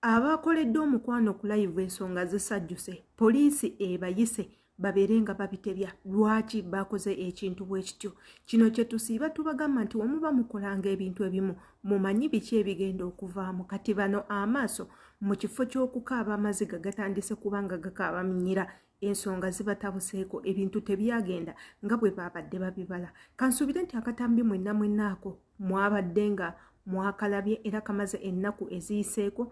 Abakoledde omukwano ku live ensonga zisajjuse poliisi ebayise babeerenga babitebya lwaki bakoze ekintu bwe kityo. Kino kye tusiiba tubagamba nti wamuba mukolanga ebintu ebimu mumanyi biki ebigenda okuvaamu. Kati bano amaaso mu kifo ky'okukaaba amaziga gatandise kubanga gakaaba minyira ensonga zibatabuseeko ebintu tebyagenda nga bwe babadde babibala. Kansubire nti akatambi mwennaako mwabadde nga mwakalabye era kamaze ennaku eziyiseeko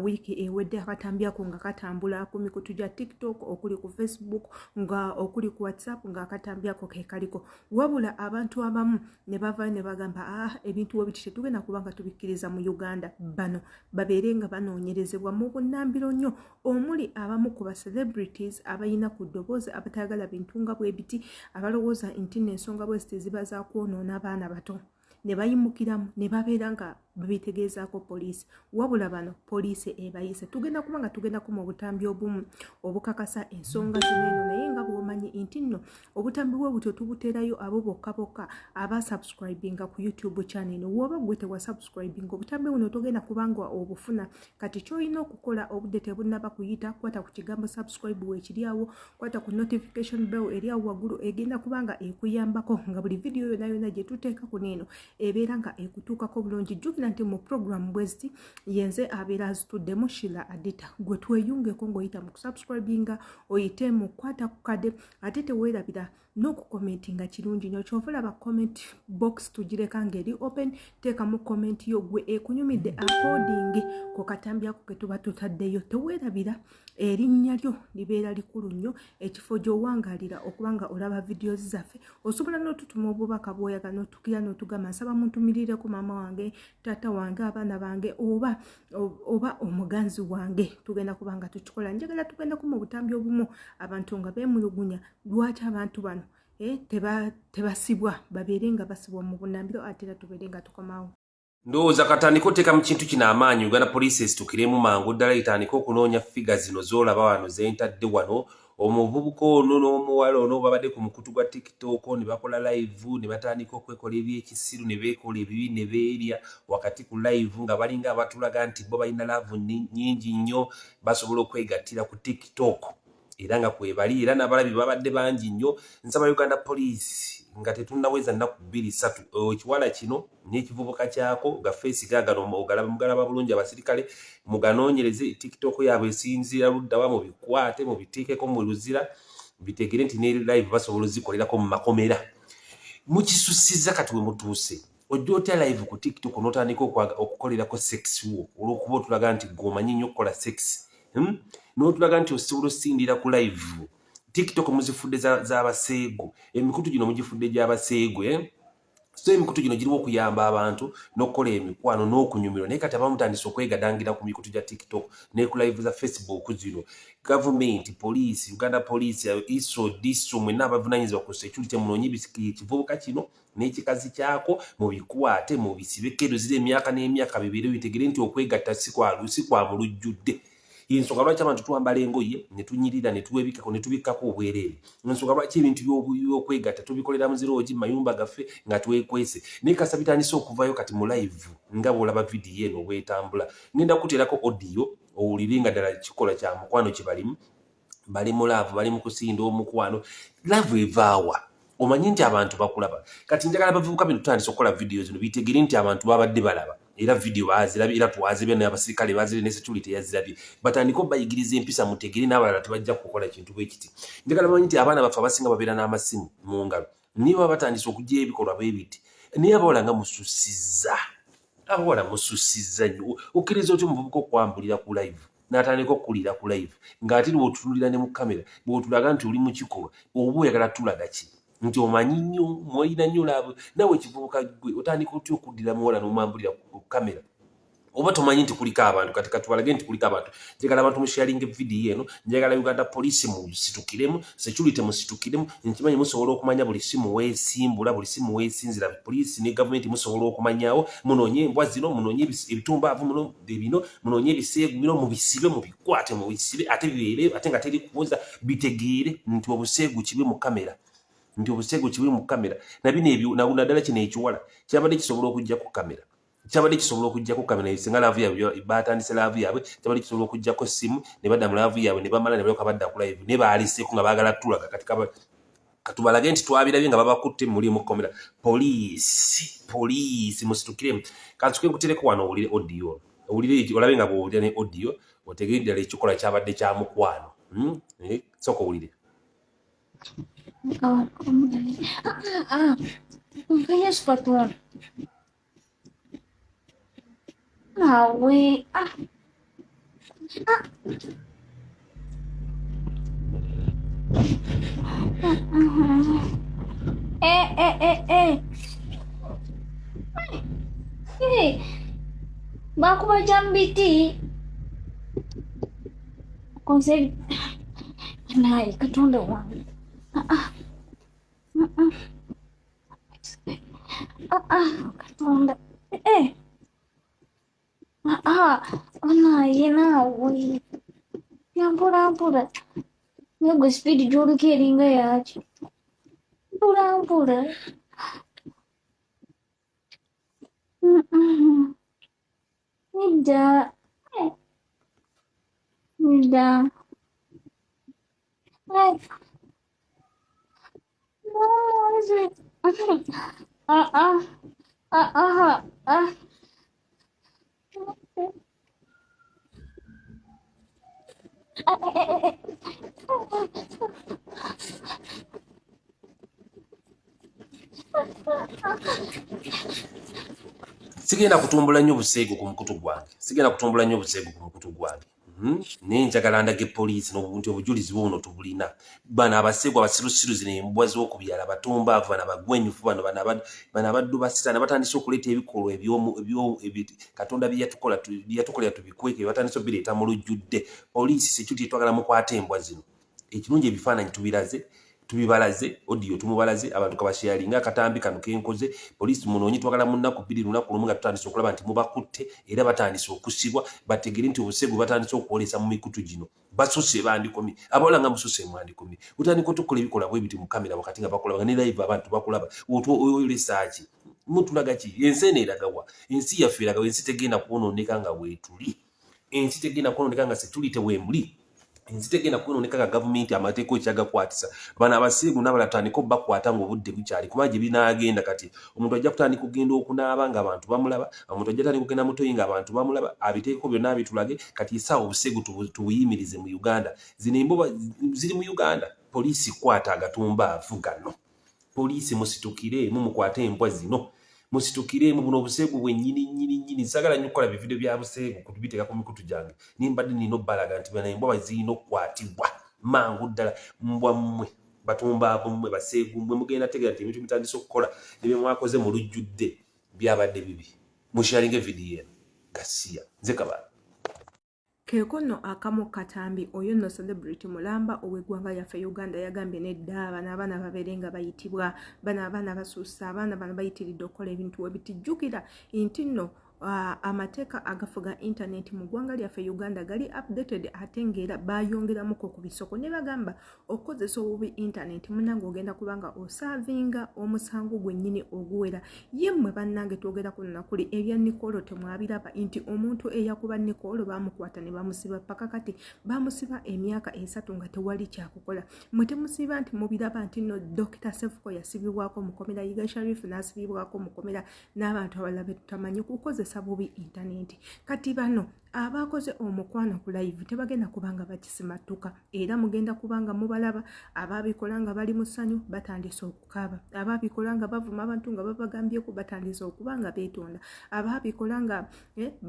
wiiki ewedde akatambi ako nga katambula ku mikutu gya TikTok okuli ku Facebook nga okuli ku WhatsApp nga akatambi ako kekaliko. Wabula abantu abamu ne bava ne bagamba ebintu webiti tetugenda kubanga tubikkiriza mu Uganda. Bano babeerenga banoonyerezebwa mu bunnambiro nnyo omuli abamu ku ba celebrities abayina ku ddoboozi abatayagala bintu nga bwe biti abalowooza nti n'ensonga bwe ziti ziba za kwonoona abaana bato. Ne bayimukiramu ne babeera nga babitegeezaako poliisi. Wabula bano poliisi ebayise tugenda kubanga tugendako mu butambi obumu obukakasa ensonga zino naye nga bw'omanyi nti nno obutambi bwe butyo tubuteerayo abo bokka bokka aba subscribinga ku YouTube channel. Woba gwe tewa subscribinga obutambi buno togenda kubanga obufuna. Kati ky'olina okukola obudde tebunnaba kuyita kwata ku kigambo subscribe weekiri awo, kwata ku notification bell eri awo waggulu egenda kubanga ekuyambako nga buli video yonna yonna gye tuteeka ku neeno ebeera nga ekutuukako bulungi. Jjukira nti mu program bweziti yenze abeera azituddemu Shila Adita. Gwe tweyungeko ng'oyita mu kusubscribinga oyite mu kwata ku kade ate teweerabira n'okukomentinga kirungi nnyo. Kyova olaba comment box tugireka ng'eri open, teekamu comment yo gwe ekunyumidde according ku katambi ako ke tuba tutaddeyo. Teweerabira erinnya lyo libeera likulu nnyo ekifo gy'owangaalira okubanga olaba videos zaffe. Osobola n'otutuma obubaka bw'oyagala n'otukira n'otugamba nsaba muntumirireko maama wange, taata wange, abaana bange oba omuganzi wange. Tugenda kubanga tukikola. Njagala tugendako mu butambi obumu abantu nga beemulugunya lwaki abantu bano tebasibwa babeere nga basibwa mu bunnambiro ate era tubeere nga tukomawo. Ndowooza katandika oteeka mu kintu kino amaanyi Uganda poliisi esitukiremu mangu ddala etandika okunoonya ffiga zino z'olaba wano zentadde wano. Omuvubuka ono n'omuwala ono babadde ku mukutu gwa TikTok ne bakola live ne batandika okwekola ebyekisiru ne beekola ebibi ne beerya wakati ku live nga balinga abatulaga nti bo balina laavu nnyingi nnyo basobola okwegattira ku TikTok era nga kwebali era n'abalabi babadde bangi nnyo. Nsaba Uganda poliisi nga tetunnaweza nnaku 2-3 ekiwala kino n'ekivubuka kyako ga face gaagano mugalaba bulungi abasirikale muganoonyereze TikTok yaabwe esinziira luddawa mu bikwate mu biteekeko mu luzira bitegere nti ne live basobola zikolerako mu makomera. Mukisusiza kati we mutuuse ojja otya live ku TikTok n'otandika okukolerako sex wo olw'okuba otulaga nti gwomanyi nnyo okukola sex n'otulaga nti osobola osindira ku live. TikTok muzifudde z'abaseegu emikutu gino mugifudde gy'abaseegu so emikutu gino giriwo okuyamba abantu n'okukola emikwano n'okunyumirwa naye kati abamutandisa okwegadangira ku mikutu gya TikTok ne ku live za Facebook zino. Gavumenti, poliisi, Uganda poliisi, ISO mwenna abavunanyizibwa ku security munoonye ekivubuka kino n'ekikazi kyako mu bikwate mu bisibe kedo ziri emyaka n'emyaka bibiri bitegere nti okwegatta si kwa mulujjudde. Ensonga lwaki abantu twambala engoye ne tunyirira ne tuwebikako ne tubikkako obwereere. Ensonga lwaki ebintu by'okwegatta tubikolera muziroogi mu mayumba gaffe nga twekwese. Naye kasa bitandise okuvayo kati mu live nga bw'olaba vidiyo eno bw'etambula. Ngenda kuteerako audio owulire nga ddala kikola kya mukwano kye balimu. Bali mu laavu bali mu kusinda omukwano. Laavu evaawa. Omanyi nti abantu bakulaba. Kati njagala bavubuka bino tutandise okukola vidiyo zino bitegere nti abantu babadde balaba. Era video bazirabye era twazibye n'abasirikale bazire ne security yazirabye batandika bayigiriza empisa mutegere n'abalala tebajja kukola kintu bwe kiti. Njagala bamanyi nti abaana baffe abasinga babeera n'amasimu mu ngalo niba batandise okujja ebikolwa bwe biti naye abawala nga mususiza abawala mususiza nnyo okkiriza otyo omuvubuka okwambulira ku live n'atandika okukulira ku live ng'ate bw'otutunulira ne mu kamera bw'otulaga nti oli mu kikolwa oba oyagala tulaga ki nti omanyi nnyo mwolina nnyo laavu nawe ekivubuka gwe otandika otya okuddira muwala n'omwambulira ku kamera oba tomanyi nti kuliko abantu kati katubalage nti kuliko abantu. Njagala abantu musharinge vidiyo eno njagala Uganda poliisi musitukiremu security musitukiremu nkimanyi musobola okumanya buli simu weesimbula buli simu weesinzira poliisi ne gavumenti musobola okumanyawo munoonye embwa zino munoonye ebitumbaavu muno bino munoonye ebiseegu bino mubisibe mubikwate mubisibe ate bibeere ate nga teri kubuuza bitegeere nti obuseegu kibe mu kamera nti obuseegu kibuli mu kamera na bino ebyo naddala kino ekiwala kyabadde kisobola okujja ku kamera Kyabadde kisobola okujjako kamera singa laavu yaabwe baatandise laavu yaabwe kyabadde kisobola okujjako ssimu ne badda mu laavu yaabwe ne bamala ne balyoka badda ku live ne baaliseeko nga baagala tulaga kati katubalage nti twabirabye nga babakutte muli mu komera poliisi musitukiremu kansuke nkutereko wano owulire audio owulire olabe nga bw'owulira ne audio otegere ddala ekikola kyabadde kya mukwano sooka owulire nawe bakuba jambiti konse naye katonda wange katonda naye nawe yampolampola negwe speed gyoluka eringa yaki mpolampola Nida. Nida. No, is it? Sigenda kutumbula nnyo buseegu ku mukutu gwange naye njagala ndage poliisi nti obujulizi buno tubulina bano abaseegu abasirusiru zino embwa z'okubyala batumbaavu bano abagwenyufu bano abaddu basita ne batandise okuleeta ebikolwa katonda byeyatukolera tubikweke bye batandise obireeta mu lujjudde poliisi security twagala mukwata embwa zino ekirungi ebifaananyi tubibalaze audio tumubalaze abantu kabasharinga akatambi kano kenkoze police munoonyi twagala munnaku 2 lunaku lumu nga tutandise okulaba nti mubakutte era batandise okusibwa bategere nti obuseegu batandise okwolesa mu mikutu gino basose bandikomi abawala nga musose mwandikomi utandika tukola ebikola bwe biti mu kamera wakati nga bakola ne live abantu bakulaba oyo research mutulaga ki ensi eragawa ensi yaffe eragawa ensi tegenda kuononeka nga weetuli ensi tegenda kuononeka nga setulite wemuli Nzitegenda kuoneka ga government amateeko ekyaga kwatisa bana abaseegu n'abalatandika bakwata ngo obudde bukyali kumaje binaagenda kati omuntu ajja kutandika kugenda okunaaba nga abantu bamulaba omuntu ajja kutandika kugenda mutoyi nga abantu bamulaba abiteeko byonna abitulage kati isaawa obuseegu tubuyimirize mu Uganda zino emboba ziri mu Uganda poliisi kwata agatumbaavu gano poliisi musitukire mukwate embwa zino musitukire mu buno obuseegu bwe nyini sagala nnyo okukola bividiyo bya buseegu kutubiteeka ku mikutu gyange nimbadde nina obbalaga nti bana embwa zirina okukwatibwa mangu ddala mbwa mmwe batumbaavu mmwe baseegu mmwe mugenda tegeera nti ebintu bitandise okukola ne bye mwakoze mu lujjudde byabadde bibi musharinga evidiyo eno gasiya nze kabala Kekono akamu katambi oyo no celebrity mulamba ow'eggwanga yaffe Uganda yagambye nedda abaana babeerenga bayitibwa abaana basuusa abaana bano bayitiridde okukola ebintu webitijjukira nti nno amateeka agafuga internet mu ggwanga lyaffe Uganda gali updated ate ng'era bayongeramuko ku bisoko ne bagamba okukozesa obubi internet munange ogenda kubanga osavinga omusango gwennyini oguwera yemmwe bannange twogera ku nakuli ebya Nikolo temwabiraba nti omuntu eyakuba Nikolo bamukwata ne bamusiba paka kati bamusiba emyaka 3 nga tewali kyakukola mwe temusiba nti mubiraba nti no Dr. Sefuko yasibibwako mukomera Yiga Sharif nasibibwako mukomera n'abantu abalala tutamanyi kukozesa bubi internet kati bano abakoze omukwano ku live tebagenda kubanga bakisimatuka era mugenda kubanga mubalaba ababikola nga bali musanyu batandise okukaba ababikola nga bavuma abantu nga babagambyeko batandise okubanga beetonda ababikola nga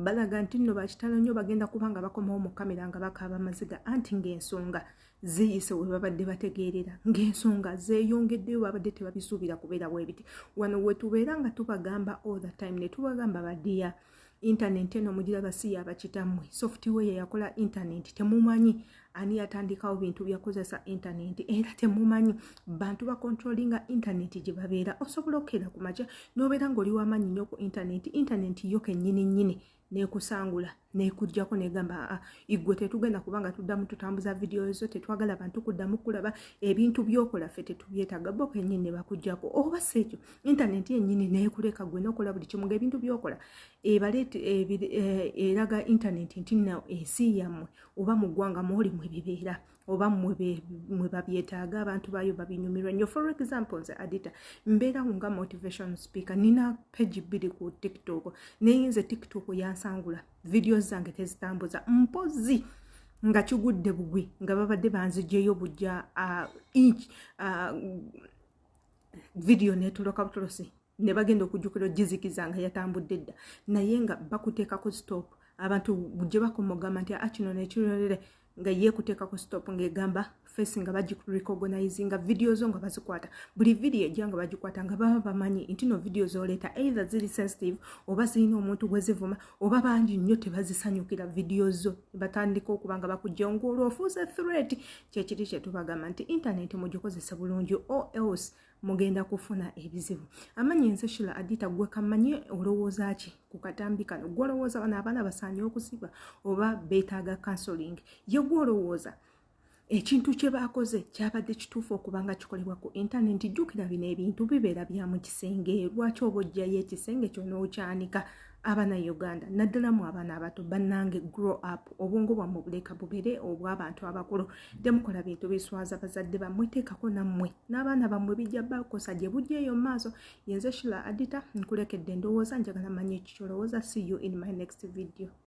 balaga nti nno bakitalo nnyo bagenda kubanga bakomawo mu kamera nga bakaba maziga anti ng'ensonga ziyise we babadde bategeerera ng'ensonga zeeyongeddeyo babadde tebabisuubira kubeera bwebiti wano wetubeera nga tubagamba all the time ne tubagamba badiya internet eno mugira basiya abakitamwe software yakola internet temumanyi ani yatandikawo bintu byakozesa internet era temumanyi bantu ba controllinga internet gye babeera osobola okera ku makya n'obeera ng'oli w'amaanyi nnyo ku internet yo kennyini nnyini nekusangula nekujjako negamba igwe tetugenda kubanga tuddamu tutambuza video ezo tetwagala abantu kuddamu kulaba ebintu byokola ffe tetubyetaaga bo kennyini ne bakujjako oba si ekyo internet yennyini neekuleka gwe n'okola buli kimu ng'ebintu byokola eraga internet nti nno ensi yammwe oba mu ggwanga mwoli mwe bibeera oba mwe babyetaaga abantu bayo babinyumirwa nnyo. For example nze Adita mbeerawo nga motivation speaker nina page 2 ku TikTok naye nze TikTok yansangula video zange tezitambuza mpozi nga kigudde bugwi nga babadde banzijeyo bujja video netuloka butulosi ne bagenda okujjukira jizikiza nga yatambudde dda naye nga bakuteekako stop abantu bujje bakomogamba nti kino nekirolere nga yeekuteekako stop ng'egamba face nga bagirecognizinga video zo nga bazikwata buli video ejja nga bagikwata nga baba bamanyi nti no video zoleeta either ziri sensitive oba zirina omuntu gwe zivuma oba bangi nnyo tebazisanyukira video zo batandika okuba nga bakujja ng'olwofuusa threat kyekiri kye tubagamba nti internet mugikozesa bulungi or else mugenda kufuna ebizibu. Amanyi nze Shila Adita gwe kamanye olowooza ki ku katambi kano gwolowooza bano abaana basaanye okusiba oba beetaaga counseling ye gwolowooza ekintu kye baakoze kyabadde kituufu okuba nga kikolebwa ku internet jjukira bino ebintu bibeera bya mu kisenge lwaki oba ojjayo ekisenge kyo n'okyanika abaana Uganda naddala mu abaana abato bannange grow up obwongo bwammwe buleka bubere obw'abantu abakulu temukola bintu biswaza bazadde bammwe teekako nammwe n'abaana bammwe bijja bakosa gye bujjeeyo mu maaso. Yenze Shila Adita nkulekedde ndowooza njagala manye ekikyolowooza. See you in my next video.